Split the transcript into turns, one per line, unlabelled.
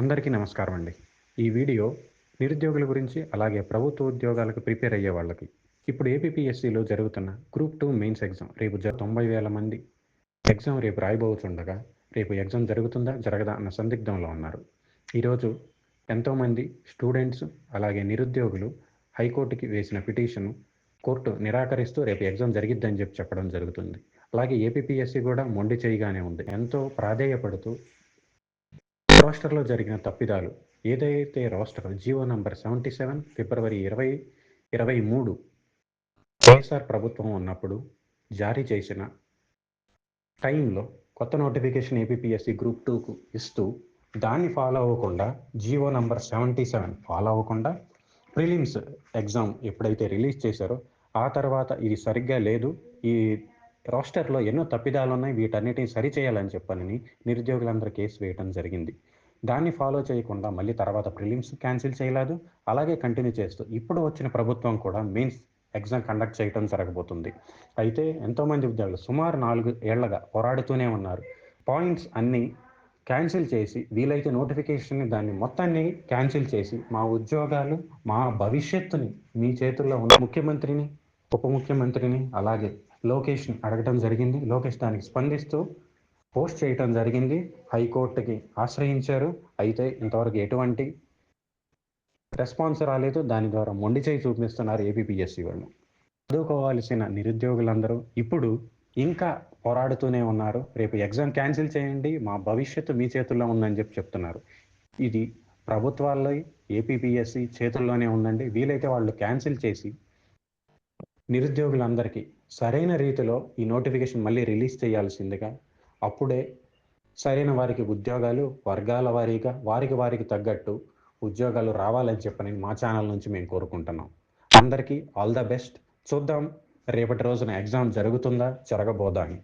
అందరికీ నమస్కారం అండి. ఈ వీడియో నిరుద్యోగుల గురించి, అలాగే ప్రభుత్వ ఉద్యోగాలకు ప్రిపేర్ అయ్యే వాళ్ళకి. ఇప్పుడు ఏపీపీఎస్సీలో జరుగుతున్న గ్రూప్ 2 మెయిన్స్ ఎగ్జామ్ రేపు 90,000 మంది ఎగ్జామ్ రేపు రాయబోతుండగా, రేపు ఎగ్జామ్ జరుగుతుందా జరగదా అన్న సందిగ్ధంలో ఉన్నారు. ఈరోజు ఎంతోమంది స్టూడెంట్స్ అలాగే నిరుద్యోగులు హైకోర్టుకి వేసిన పిటిషన్ కోర్టు నిరాకరిస్తూ రేపు ఎగ్జామ్ జరిగిద్దని చెప్పడం జరుగుతుంది. అలాగే ఏపీపీఎస్సీ కూడా మొండి చేయగానే ఉంది. ఎంతో ప్రాధేయపడుతూ రోస్టర్లో జరిగిన తప్పిదాలు ఏదైతే రోస్టర్ జీవో నంబర్ 77 ఫిబ్రవరి 2023 వైఎస్ఆర్ ప్రభుత్వం ఉన్నప్పుడు జారీ చేసిన టైంలో కొత్త నోటిఫికేషన్ ఏపీపీఎస్సీ గ్రూప్ 2కు ఇస్తూ దాన్ని ఫాలో అవ్వకుండా జీవో నంబర్ 77 ఫాలో అవ్వకుండా ప్రిలిమ్స్ ఎగ్జామ్ ఎప్పుడైతే రిలీజ్ చేశారో ఆ తర్వాత ఇది సరిగ్గా లేదు, ఈ రోస్టర్లో ఎన్నో తప్పిదాలు ఉన్నాయి, వీటన్నిటిని సరిచేయాలని చెప్పని నిరుద్యోగులందరూ కేసు వేయడం జరిగింది. దాన్ని ఫాలో చేయకుండా మళ్ళీ తర్వాత ప్రిలిమ్స్ క్యాన్సిల్ చేయలేదు, అలాగే కంటిన్యూ చేస్తూ ఇప్పుడు వచ్చిన ప్రభుత్వం కూడా మెయిన్స్ ఎగ్జామ్ కండక్ట్ చేయడం జరగబోతుంది. అయితే ఎంతోమంది ఉద్యోగులు సుమారు 4 ఏళ్లగా పోరాడుతూనే ఉన్నారు. పాయింట్స్ అన్నీ క్యాన్సిల్ చేసి వీలైతే నోటిఫికేషన్ని దాన్ని మొత్తాన్ని క్యాన్సిల్ చేసి మా ఉద్యోగాలు మా భవిష్యత్తుని మీ చేతుల్లో ఉన్న ముఖ్యమంత్రిని, ఉప ముఖ్యమంత్రిని అలాగే లోకేష్ని అడగడం జరిగింది. లోకేష్ దానికి స్పందిస్తూ పోస్ట్ చేయటం జరిగింది. హైకోర్టుకి ఆశ్రయించారు. అయితే ఇంతవరకు ఎటువంటి రెస్పాన్స్ రాలేదు. దాని ద్వారా మొండి చేయి చూపిస్తున్నారు ఏపీపీఎస్సీ వాళ్ళు. చదువుకోవాల్సిన నిరుద్యోగులందరూ ఇప్పుడు ఇంకా పోరాడుతూనే ఉన్నారు. రేపు ఎగ్జామ్ క్యాన్సిల్ చేయండి, మా భవిష్యత్తు మీ చేతుల్లో ఉందని చెప్తున్నారు. ఇది ప్రభుత్వాల్లో ఏపీపీఎస్సీ చేతుల్లోనే ఉందండి. వీలైతే వాళ్ళు క్యాన్సిల్ చేసి నిరుద్యోగులందరికీ సరైన రీతిలో ఈ నోటిఫికేషన్ మళ్ళీ రిలీజ్ చేయాల్సిందిగా, అప్పుడే సరైన వారికి ఉద్యోగాలు వర్గాల వారీగా వారికి తగ్గట్టు ఉద్యోగాలు రావాలని చెప్పని మా ఛానల్ నుంచి మేము కోరుకుంటున్నాం. అందరికీ ఆల్ ద బెస్ట్. చూద్దాం రేపటి రోజున ఎగ్జామ్ జరుగుతుందా జరగబోదా అని.